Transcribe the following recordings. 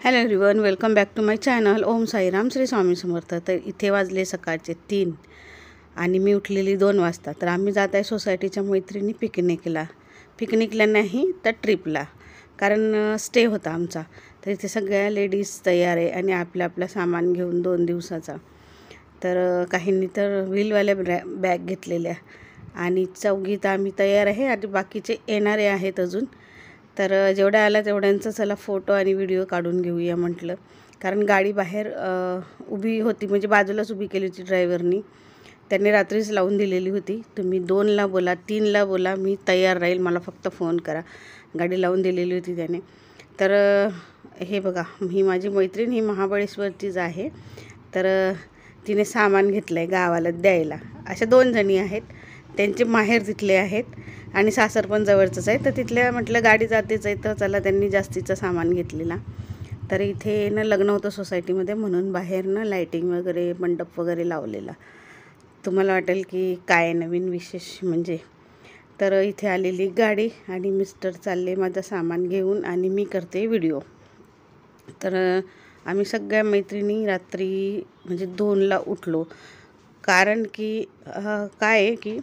Hello everyone, welcome back to my channel. Om Sairam, Shri Swami Samarth. तर इथे वाजले सकाळचे 3 आणि मी उठलेली 2 वाजता. तर आम्ही जात आहे सोसायटीच्या मैत्रिणी पिकनिकला नाही तर ट्रिपला, कारण स्टे होता आमचा. तर इथे सगळ्या लेडीज तयार आहे आणि आपलं सामान घेऊन 2 दिवसाचा. तर काहींनी तर व्हीलवाल्या बॅग घेतलेल्या आणि चौघीत आम्ही तयार आहे आणि बाकीचे येणारे आहेत अजून. तर जेवढ्या आल्या तेवढ्यांचं चला फोटो आणि व्हिडिओ काढून घेऊया म्हटलं, कारण गाडी बाहेर उभी होती, म्हणजे बाजूलाच उभी केली होती ड्रायव्हरनी. त्यांनी रात्रीच लावून दिलेली होती, तुम्ही 2ला बोला 3ला बोला, मी तयार राहील, मला फक्त फोन करा. गाडी लावून दिलेली होती त्याने. तर हे बघा, ही माझी मैत्रीण, ही महाबळेश्वरचीच आहे. तर तिने सामान घेतलं आहे गावाला द्यायला. अशा 2 जणी आहेत, त्यांचे माहेर तिथले आहेत आणि सासर पण जवळचंच आहे. तर तिथल्या म्हटलं गाडी जातेच आहे, तर चला त्यांनी जास्तीचं सामान घेतलेला. तर इथे ना लग्न होतं सोसायटीमध्ये, म्हणून बाहेर ना लाईटिंग वगैरे मंडप वगैरे लावलेला. तुम्हाला वाटेल की काय नवीन विशेष म्हणजे. तर इथे आलेली गाडी आणि मिस्टर चालले माझं सामान घेऊन आणि मी करते व्हिडिओ. तर आम्ही सगळ्या मैत्रिणी रात्री म्हणजे 2ला उठलो, कारण की काय आहे की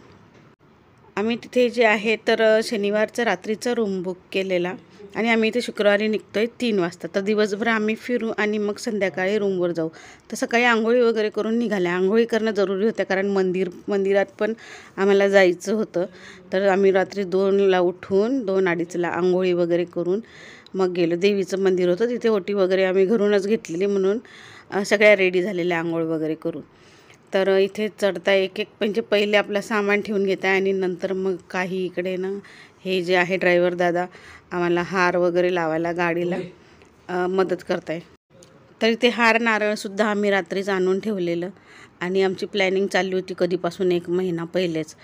आम्ही तिथे जे आहे तर शनिवारचं रात्रीचं रूम बुक केलेला आणि आम्ही इथे शुक्रवारी निघतो आहे 3 वाजता. तर दिवसभर आम्ही फिरू आणि मग संध्याकाळी रूमवर जाऊ. तर सकाळी आंघोळी वगैरे करून निघाल्या. आंघोळी करणं जरुरी होतं, कारण मंदिरात पण आम्हाला जायचं होतं. तर आम्ही रात्री 2ला उठून 2-2:30ला आंघोळी वगैरे करून मग गेलो. देवीचं मंदिर होतं तिथे, ओटी वगैरे आम्ही घरूनच घेतलेली, म्हणून सगळ्या रेडी झालेल्या आंघोळ वगैरे करून. तर इथे चढता एक म्हणजे पहिले आपलं सामान ठेवून घेत आहे आणि नंतर मग काही इकडे ना हे जे आहे ड्रायव्हर दादा आम्हाला हार वगैरे लावायला गाडीला मदत करत आहे. तर इथे हार नारळसुद्धा आम्ही रात्रीच आणून ठेवलेलं आणि आमची प्लॅनिंग चालली होती कधीपासून 1 महिना पहिलेच.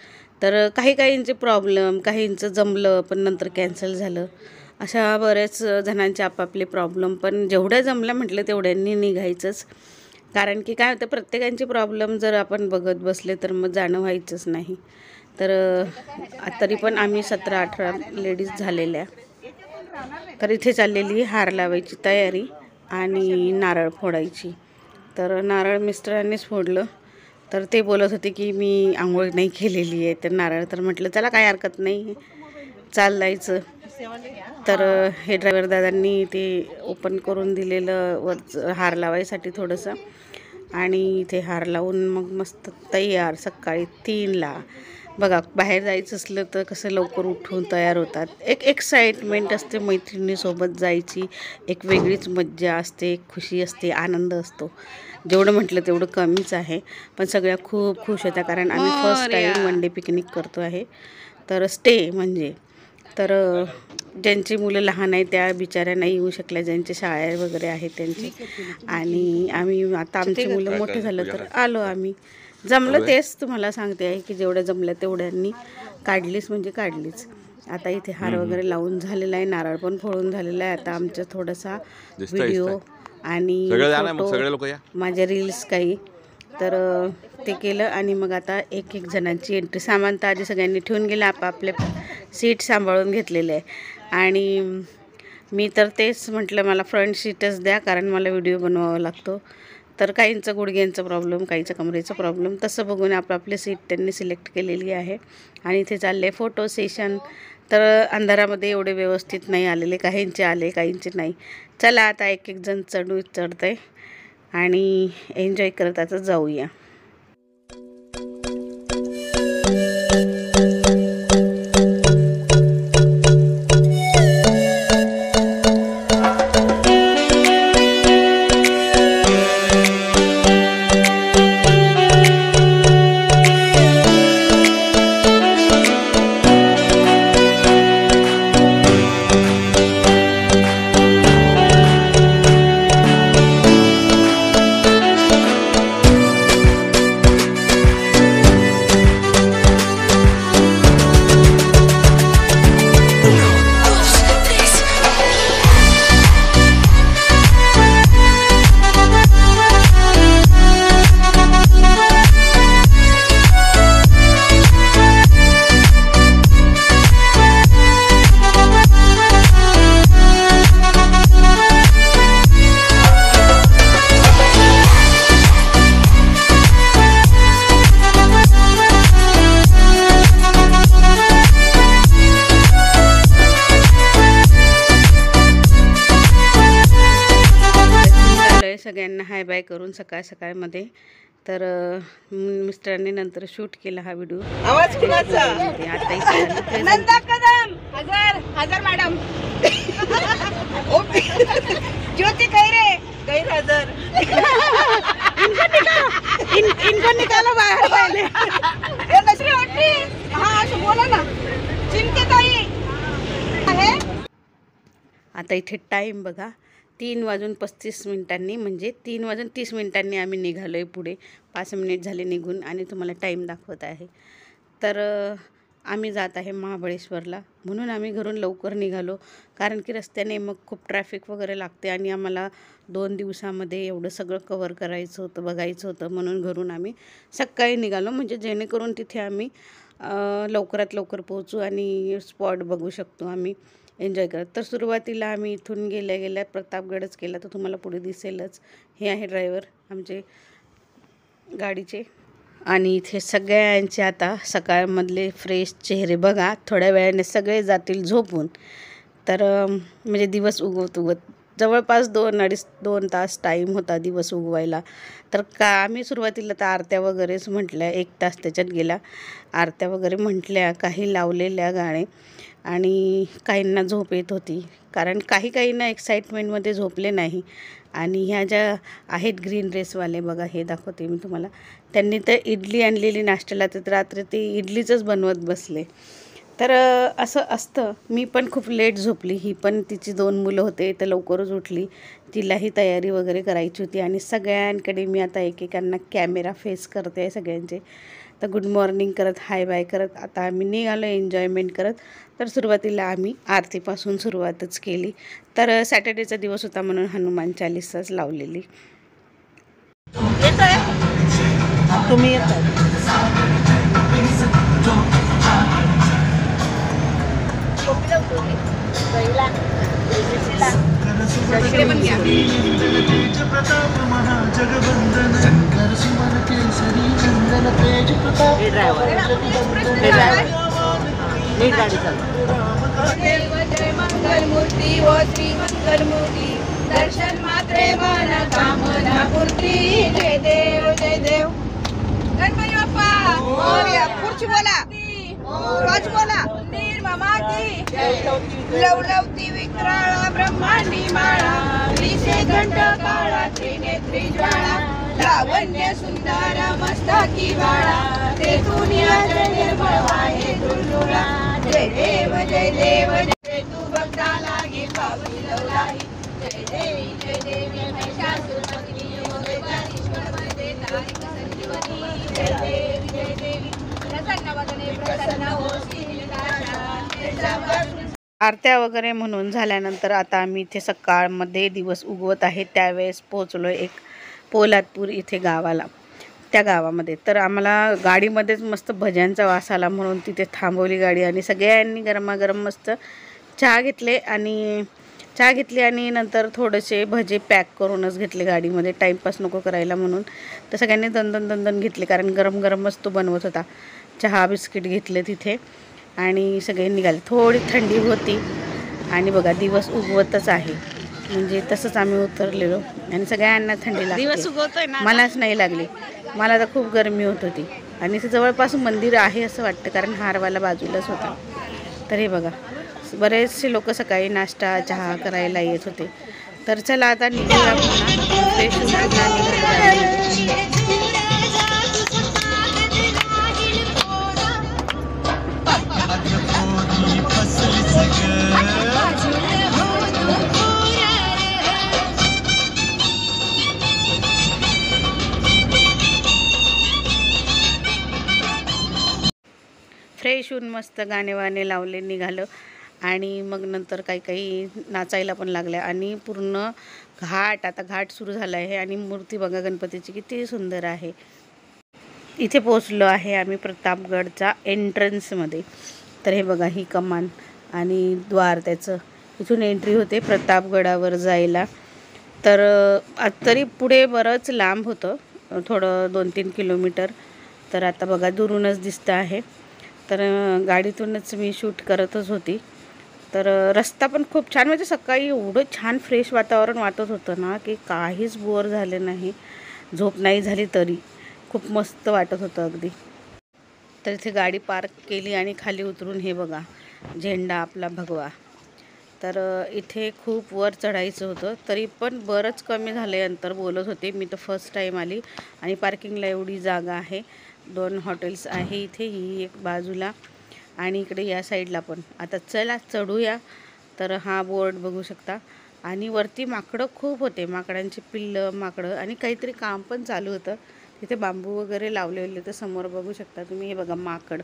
तर काहींचे प्रॉब्लेम, काहींचं जमलं पण नंतर कॅन्सल झालं. अशा बऱ्याच जणांचे आपापले प्रॉब्लेम, पण जेवढ्या जमल्या म्हटलं तेवढ्यांनी निघायचंच. कारण की काय होतं, प्रत्येकांचे प्रॉब्लेम जर आपण बघत बसले तर मग जाणं व्हायचंच नाही. तर तरी पण आम्ही 17-18 लेडीज झालेल्या. तर इथे चाललेली हार लावायची तयारी आणि नारळ फोडायची. तर नारळ मिस्टरांनीच फोडलं. तर ते बोलत होते की मी आंघोळ नाही केलेली आहे, तर नारळ, तर म्हटलं चला काय हरकत नाही, चालायचं. तर हे ड्रायव्हर दादांनी ते ओपन करून दिलेलं वर हार लावायसाठी थोडंसं, आणि इथे हार लावून मग मस्त तयार सकाळी 3ला. बघा, बाहेर जायचं असलं तर कसं लवकर उठून तयार होतात. एक एक्साइटमेंट असते मैत्रिणीसोबत जायची, एक वेगळीच मज्जा असते, खुशी असते, आनंद असतो. जेवढं म्हटलं तेवढं कमीच आहे. पण सगळ्या खूप खुश होत्या, कारण आम्ही first time one day picnic करतो आहे. तर स्टे म्हणजे, तर ज्यांची मुलं लहान आहेत त्या बिचाऱ्या नाही येऊ शकल्या, ज्यांची शाळा वगैरे आहेत त्यांची. आणि आम्ही आता आमची मुलं मोठे झालं तर आलो आम्ही. जमलं तेच तुम्हाला सांगते आहे की जेवढ्या जमल्या तेवढ्यांनी काढलीच म्हणजे काढलीच. आता इथे हार वगैरे लावून झालेला आहे, नारळ पण फोडून झालेला आहे. आता आमचा थोडासा व्हिडिओ आणि फोटो, माझे रील्स काही, तर ते केलं. आणि मग आता एक जणांची एंट्री. सामान तर आधी सगळ्यांनी ठेवून गेलं, आपापले सीट सांभाळून घेतलेले आहे. आणि मी तर तेच म्हटलं मला फ्रंट सीटच द्या, कारण मला व्हिडिओ बनवावा लागतो. तर काहींचं गुडघ्यांचा प्रॉब्लेम, काहींचा कमरेचा प्रॉब्लेम, तसं बघून आपापली सीट त्यांनी सिलेक्ट केलेली आहे. आणि इथे चालले फोटो सेशन. तर अंधारामध्ये एवढे व्यवस्थित नाही आलेले, काहींचे आले काहींचे नाही. चला आता एक जण चढतंय आणि एन्जॉय करत आता जाऊया. सगळ्यांना हाय बाय करून सकाळ सकाळमध्ये. तर मिस्टरांनी नंतर शूट केला हा व्हिडिओ. आवाज कुणाचा? आता इथे नंदा कदम हजार मॅडम. ज्योती कैरे गैरहजर. इनको निकालो बाहेर पहिले. हा असं बोला ना. चिंतेताई आहे. आता इथे टाईम बघा 3:35 म्हणजे 3:30 आम्ही निघालो आहे पुढे. 5 मिनिट झाले निघून आणि तुम्हाला टाईम दाखवत आहे. तर आम्ही जात आहे महाबळेश्वरला, म्हणून आम्ही घरून लवकर निघालो. कारण की रस्त्याने मग खूप ट्रॅफिक वगैरे लागते आणि आम्हाला 2 दिवसामध्ये एवढं सगळं कवर करायचं होतं, बघायचं होतं. म्हणून घरून आम्ही सकाळी निघालो, म्हणजे जेणेकरून तिथे आम्ही लवकरात लवकर पोहोचू आणि स्पॉट बघू शकतो आम्ही एन्जॉय करत. तर सुरुवातीला आम्ही इथून गेल्या प्रतापगडच केला, तर तुम्हाला पुढे दिसेलच. हे आहे ड्रायव्हर आमचे गाडीचे. आणि इथे सगळ्यांचे आता सकाळमधले फ्रेश चेहरे बघा. थोड्या वेळाने सगळे जातील झोपून. तर म्हणजे दिवस उगवत जवळपास 2-2.5 तास टाईम होता दिवस उगवायला. तर आम्ही सुरुवातीला तर आरत्या वगैरेच म्हटल्या, 1 तास त्याच्यात गेला. आरत्या वगैरे म्हटल्या, काही लावलेल्या गाणे, आणि काहींना झोप येत होती. कारण काहींना एक्साइटमेंटमध्ये झोपले नाही. आणि ह्या ज्या आहेत ग्रीन ड्रेसवाले बघा, हे दाखवते मी तुम्हाला. त्यांनी तर इडली आणलेली नाश्त्याला, तर रात्री ते इडलीचंच बनवत बसले. तर असं असतं. मी पण खूप लेट झोपली. ही पण तिची 2 मुलं होते, तर लवकरच उठली. तिलाही तयारी वगैरे करायची होती. आणि सगळ्यांकडे मी आता एकेकांना कॅमेरा फेस करते आहे सगळ्यांचे. तर गुड मॉर्निंग करत, हाय बाय करत आता आम्ही निघालो एन्जॉयमेंट करत. तर सुरुवातीला आम्ही आरतीपासून सुरुवातच केली. तर सॅटर्डेचा दिवस होता म्हणून हनुमान चालीसाच लावलेली. येतोय तुम्ही येताय. जय मंगल मूर्ती व श्री मंगल मूर्ती. दर्शन मात्रे मन कामना पूर्ती. जय देव गणपती बाप्पा मोरया. खुर्ची बोला, काच बोला. निर्ममा की लवलवती विक्राळा ब्रह्मांडी माळा. विषे घंट काळा त्रिनेत्री ज्वाळा. लावण्य सुंदर मस्तकी बाळा. ते दुनिया जय निर्मळ वाहे दुर्जुळा. जय देव जय तू भक्ता लागे पावली लवलाही. जय देवी महिषासुरमर्दिनी योगेश्वर मध्ये तारिक संजीवनी. जय देवी प्रसन्न वदने प्रसन्न होसी निराशा. आरत्या वगैरे म्हणून झाल्यानंतर आता आम्ही इथे सकाळमध्ये दिवस उगवत आहे त्यावेळेस पोहोचलो एक पोलादपूर इथे गावाला. त्या गावामध्ये तर आम्हाला गाडीमध्येच मस्त भज्यांचा वास आला, म्हणून तिथे थांबवली गाडी. आणि सगळ्यांनी गरमागरम मस्त चहा घेतली आणि नंतर थोडेसे भजे पॅक करूनच घेतले गाडीमध्ये, टाईमपास नको करायला म्हणून. तर सगळ्यांनी दन घेतले, कारण गरम गरमच तो बनवत होता. चहा बिस्किट घेतले तिथे आणि सगळे निघाले. थोडी थंडी होती आणि बघा दिवस उगवतच आहे, म्हणजे तसंच आम्ही उतरलेलो. आणि सगळ्यांना थंडी लागते. दिवस उगवतोय ना. मलाच नाही लागली, मला तर खूप गरमी होत होती. आणि इथे जवळपास मंदिर आहे असं वाटतं, कारण हारवाला बाजूलाच होता. तर हे बघा बरेचसे लोक सकाळी नाश्ता चहा करायला येत होते. तर चला आता निघूया पुन्हा फ्रेश होऊन मस्त गाणे वाणे लावले निघालं. आणि मग नंतर काही नाचायला पण लागल्या. आणि पूर्ण आता घाट सुरू झाला आहे. आणि मूर्ती बघा गणपतीची किती सुंदर आहे. इथे पोचलो आहे आम्ही प्रतापगडच्या एंट्रन्समध्ये. तर हे बघा ही कमान आणि द्वार त्याचं, इथून एंट्री होते प्रतापगडावर जायला. तर तरी पुढे बरंच लांब होतं, थोडं 2-3 किलोमीटर. तर आता बघा दुरूनच दिसतं आहे. तर गाडीतूनच मी शूट करतच होती. तर रस्ता पण खूप छान, म्हणजे सकाळी एवढं छान फ्रेश वातावरण वाटत होतं ना की काहीच बोर झाले नाही, झोप नाही झाली तरी खूप मस्त वाटत होतं अगदी. तर इथे गाडी पार्क केली आणि खाली उतरून हे बघा झेंडा आपला भगवा. तर इथे खूप वर चढायचं होतं, तरी पण बरंच कमी झाले अंतर बोलत होते. मी तर फर्स्ट टाईम आली आणि पार्किंगला एवढी जागा आहे. 2 हॉटेल्स आहे इथे, ही एक बाजूला आणि इकडे या साईडला पण. आता चला चढूया. तर हा बोर्ड बघू शकता आणि वरती माकडं खूप होते, माकडांची पिल्लं माकडं, आणि काहीतरी काम पण चालू होतं तिथे. बांबू वगैरे लावलेले तर समोर बघू शकता तुम्ही, हे बघा माकड.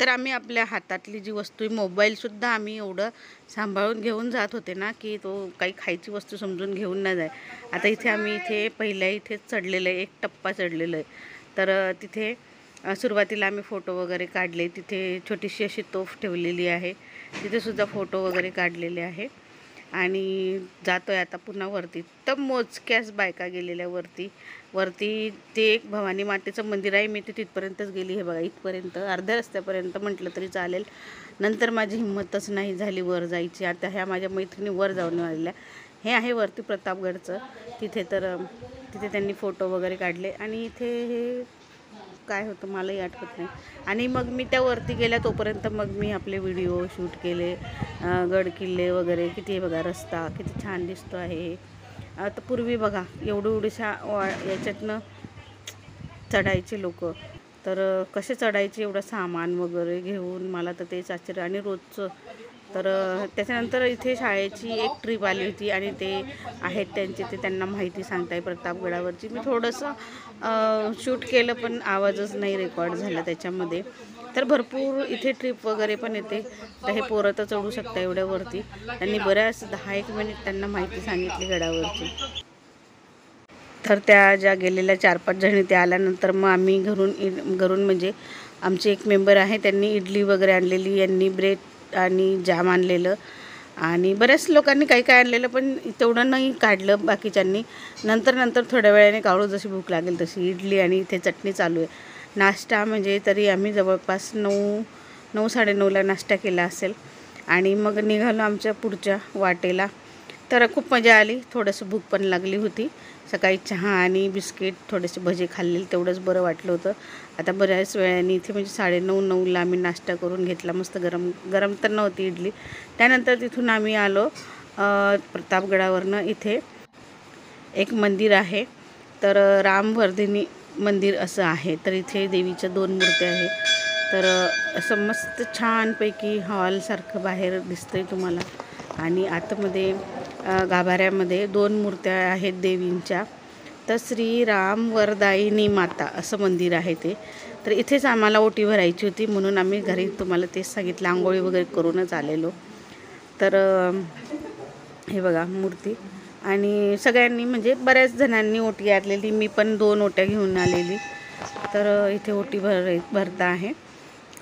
तर आम्ही आपल्या हातातली जी वस्तू आहे, मोबाईलसुद्धा आम्ही एवढं सांभाळून घेऊन जात होते ना की तो काही खायची वस्तू समजून घेऊन न जाय. आता इथे आम्ही इथे पहिल्या इथेच चढलेलं आहे, एक टप्पा चढलेलं आहे. तर तिथे सुरुवातीला आम्ही फोटो वगैरे काढले. तिथे छोटीशी अशी तोफ ठेवलेली आहे, तिथेसुद्धा फोटो वगैरे काढलेले आहे. आणि जातो आहे आता पुन्हा वरती. तर मोजक्याच बायका गेलेल्या वरती ते एक भवानी मातेचं मंदिर आहे. मी ते तिथपर्यंतच गेली. हे बघा इथपर्यंत, अर्ध्या रस्त्यापर्यंत म्हटलं तरी चालेल. नंतर माझी हिंमतच नाही झाली वर जायची. आता ह्या माझ्या मैत्रिणी वर जाऊन आलेल्या. हे आहे वरती प्रतापगडचं तिथे. तर तिथे त्यांनी फोटो वगैरे काढले आणि इथे हे काय होतं मलाही आठवत नाही. आणि मग मी त्या वरती गेल्या तोपर्यंत मग मी आपले व्हिडिओ शूट केले. गड किल्ले वगैरे किती, हे बघा रस्ता किती छान दिसतो आहे. आता पूर्वी बघा एवढ्याशा याच्यातनं चढायचे लोक. तर कसे चढायचे एवढं सामान वगैरे घेऊन, मला तर तेच आश्चर्य. आणि रोजचं. तर त्याच्यानंतर इथे शाळेची एक ट्रिप आली होती आणि ते आहेत त्यांचे, ते त्यांना माहिती सांगताय प्रतापगडावरची. मी थोडंसं शूट केलं पण आवाजच नाही रेकॉर्ड झाला त्याच्यामध्ये. तर भरपूर इथे ट्रिप वगैरे पण येते. तर हे पोरं तर चढू शकता एवढ्यावरती. त्यांनी बऱ्याच 10-1 मिनिट त्यांना माहिती सांगितली गडावरची. तर त्या ज्या गेलेल्या 4-5 जणी त्या आल्यानंतर मग आम्ही घरून म्हणजे आमचे एक मेंबर आहे, त्यांनी इडली वगैरे आणलेली, यांनी ब्रेड आणि जॅम आणलेलं आणि बऱ्याच लोकांनी काही काय आणलेलं, पण तेवढं नाही काढलं बाकीच्यांनी. नंतर थोड्या वेळाने काढू, जशी भूक लागेल तशी. इडली आणि इथे चटणी चालू आहे. नाश्ता म्हणजे तरी आम्ही जवळपास 9-9:30ला नाश्ता केला असेल आणि मग निघालो आमच्या पुढच्या वाटेला. तर खूप मजा आली. थोडंसं भूक पण लागली होती. सकाळी चहा आणि बिस्किट, थोडेसे भजे खाल्लेले, तेवढंच बरं वाटलं होतं. आता बऱ्याच वेळाने इथे म्हणजे 9:30-9ला आम्ही नाश्ता करून घेतला. मस्त गरम तर नव्हती इडली. त्यानंतर तिथून आम्ही आलो प्रतापगडावरनं. इथे एक मंदिर आहे, तर रामवर्धिनी मंदिर असं आहे. तर इथे देवीच्या 2 मूर्त्या आहेत. तर असं मस्त छानपैकी हॉलसारखं बाहेर दिसतंय तुम्हाला. आणि आतमध्ये गाभाऱ्यामध्ये 2 मूर्त्या आहेत देवींच्या. तर श्री रामवरदायिनी माता असं मंदिर आहे ते. तर इथेच आम्हाला ओटी भरायची होती, म्हणून आम्ही घरी तुम्हाला तेच सांगितलं, आंघोळी वगैरे करूनच आलेलो. तर हे बघा मूर्ती. आणि सगळ्यांनी म्हणजे बऱ्याच जणांनी ओटी आणलेली, मी पण 2 ओट्या घेऊन आलेली. तर इथे ओटी भरता आहे.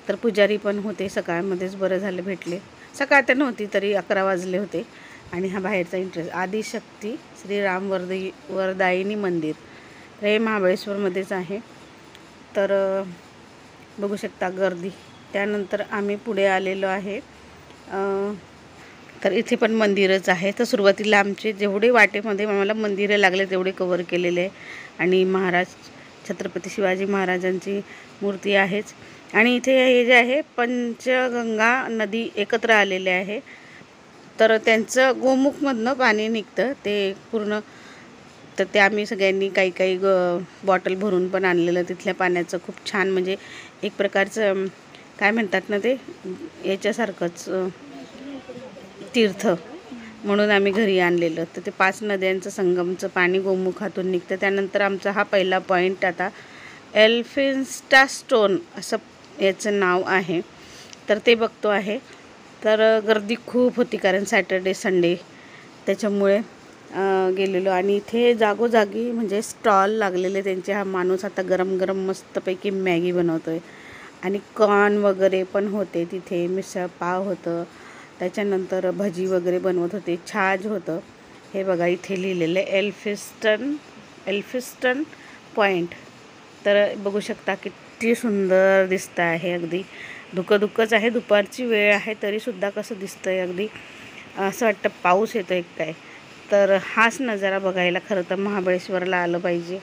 तर पुजारी पण होते सकाळमध्येच, बरं झालं भेटले. सकाळ तर नव्हती तरी 11 वाजले होते. आणि हा बाहेरचा इंटरेस्ट, आदिशक्ती श्री रामवरदायिनी मंदिर. तर हे महाबळेश्वरमध्येच आहे. तर बघू शकता गर्दी. त्यानंतर आम्ही पुढे आलेलो आहे. तर इथे पण मंदिरच आहे. तर सुरुवातीला आमचे जेवढे वाटेमध्ये आम्हाला मंदिरं लागले तेवढे कवर केलेले आहे. आणि छत्रपती शिवाजी महाराजांची मूर्ती आहेच. आणि इथे हे जे आहे पंचगंगा नदी एकत्र आलेले आहे. तर त्यांचं गोमुखमधनं पाणी निघतं ते पूर्ण. तर ते आम्ही सगळ्यांनी काही बॉटल भरून पण आणलेलं तिथल्या पाण्याचं. खूप छान, म्हणजे एक प्रकारचं काय म्हणतात ना, ते याच्यासारखंच तीर्थ म्हणून आम्ही घरी आणलेलं. तर ते 5 नद्यांचं संगमचं पाणी गोमुखातून निघतं. त्यानंतर आमचा हा पहिला पॉईंट आता एल्फिन्स्टा स्टोन असं याचं नाव आहे. तर ते बघतो आहे. तर गर्दी खूप होती कारण सॅटर्डे संडे त्याच्यामुळे गेलेलो. आणि इथे जागोजागी म्हणजे स्टॉल लागलेले त्यांचे. हा माणूस आता गरम मस्तपैकी मॅगी बनवतो आहे. आणि कॉर्न वगैरे पण होते तिथे, मिसळ पाव होतं, त्याच्यानंतर भजी वगैरे बनवत होते, छाज होतं. हे बघा इथे लिहिलेलं आहे एल्फिन्स्टन पॉईंट. तर बघू शकता किती सुंदर दिसतं आहे. अगदी धुकंच आहे, दुपारची वेळ आहे तरीसुद्धा कसं दिसतं आहे अगदी असं वाटतं पाऊस येतो एक काय. तर हाच नजारा बघायला खरं तर महाबळेश्वरला आलं पाहिजे.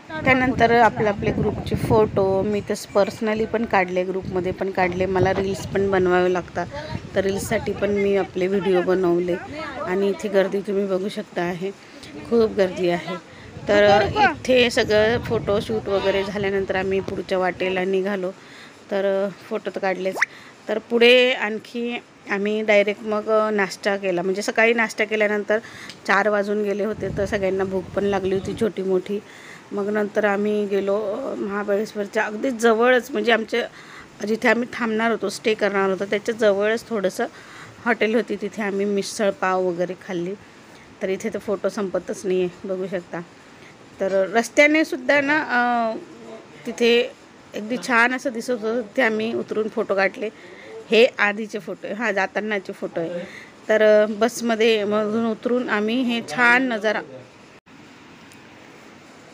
त्यानंतर आपले ग्रुपचे फोटो मी तर पर्सनली पण काढले, ग्रुपमध्ये पण काढले. मला रील्स पण बनवावे लागतात, तर रील्ससाठी पण मी आपले व्हिडिओ बनवले. आणि इथे गर्दी तुम्ही बघू शकता आहे, खूप गर्दी आहे. तर इथे सगळं फोटोशूट वगैरे झाल्यानंतर आम्ही पुढच्या वाटेला निघालो. तर फोटो तर काढलेच. तर पुढे आणखी आम्ही डायरेक्ट मग नाश्ता केला. म्हणजे सकाळी नाश्ता केल्यानंतर 4 वाजून गेले होते, तर सगळ्यांना भूक पण लागली होती छोटी मोठी. मग नंतर आम्ही गेलो महाबळेश्वरच्या अगदी जवळच, म्हणजे आमच्या जिथे आम्ही थांबणार होतो, स्टे करणार होतो त्याच्या जवळच थोडंसं हॉटेल होती, तिथे आम्ही मिसळ पाव वगैरे खाल्ली. तर इथे तर फोटो संपतच नाही आहे, बघू शकता. तर रस्त्याने सुद्धा ना तिथे अगदी छान असं दिसत होतं, तिथे आम्ही उतरून फोटो काढले. हे आधीचे फोटो आहे, जातानाचे फोटो आहे. तर बसमध्ये मधून उतरून आम्ही हे छान नजारा,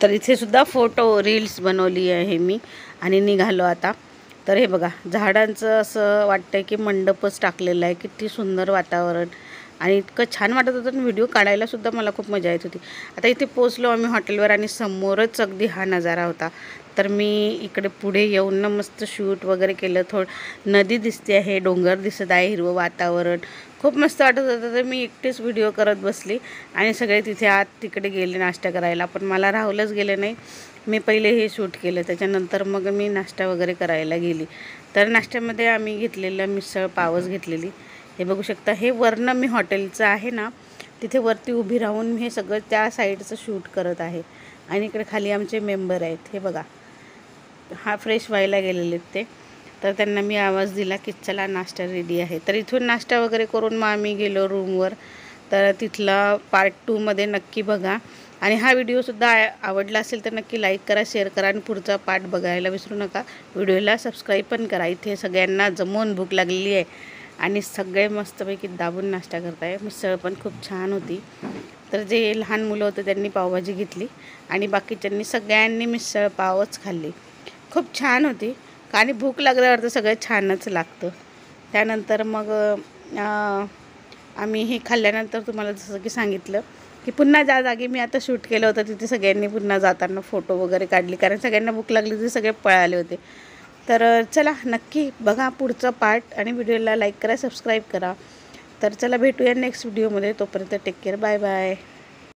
तर इथे सुद्धा फोटो रील्स बनवली आहे मी आणि निघालो आता. तर हे बघा, झाडांचं असं वाटतंय की मंडपच टाकलेला आहे. किती सुंदर वातावरण आणि इतकं छान वाटत होतं, आणि व्हिडिओ काढायला सुद्धा मला खूप मजा येत होती. आता इथे पोचलो आम्ही हॉटेलवर आणि समोरच अगदी हा नजारा होता. तर मी इकडे पुढे येऊन ना मस्त शूट वगैरे केलं. नदी दिसते आहे, डोंगर दिसत आहे, हिरवं वातावरण खूप मस्त वाटत होतं. तर मी एकटेच व्हिडिओ करत बसली आणि सगळे तिथे आत तिकडे गेले नाश्ता करायला. पण मला राहुलच गेले नाही, मी पहिले हे शूट केलं, त्याच्यानंतर मग मी नाश्ता वगैरे करायला गेली. तर नाश्त्यामध्ये आम्ही घेतलेलं मिसळ पावच घेतलेली. हे बघू शकता, हे वरनं मी हॉटेलचं आहे ना तिथे वरती उभी राहून हे सगळं त्या साईडचं शूट करत आहे. आणि इकडे खाली आमचे मेंबर आहेत, हे बघा, हा फ्रेश व्हायला गेलेले ते. तर त्यांना मी आवाज दिला की चला नाश्ता रेडी आहे. तर इथून नाश्ता वगैरे करून मग आम्ही गेलो रूमवर. तर तिथला पार्ट 2मध्ये नक्की बघा. आणि हा व्हिडिओसुद्धा आवडला असेल तर नक्की लाईक करा, शेअर करा आणि पुढचा पार्ट बघायला विसरू नका. व्हिडिओला सबस्क्राईब पण करा. इथे सगळ्यांना जमून भूक लागलेली आहे आणि सगळे मस्तपैकी दाबून नाश्ता करताय. मिसळ पण खूप छान होती. तर जे लहान मुलं होते त्यांनी पावभाजी घेतली आणि बाकीच्यांनी सगळ्यांनी मिसळ पावच खाल्ली. खूप छान होती, आणि भूक लागल्यावर तर सगळं छानच लागतं. त्यानंतर मग आम्ही हे खाल्ल्यानंतर तुम्हाला जसं की सांगितलं की पुन्हा ज्या जागी मी आता शूट केलं होतं तिथे सगळ्यांनी पुन्हा जाताना फोटो वगैरे काढली, कारण सगळ्यांना भूक लागली होती, सगळे पळाले होते. तर चला नक्की बघा पुढचा पार्ट आणि व्हिडिओला लाईक करा, सबस्क्राईब करा. तर चला भेटूया नेक्स्ट व्हिडिओमध्ये. तोपर्यंत टेक केअर, बाय बाय.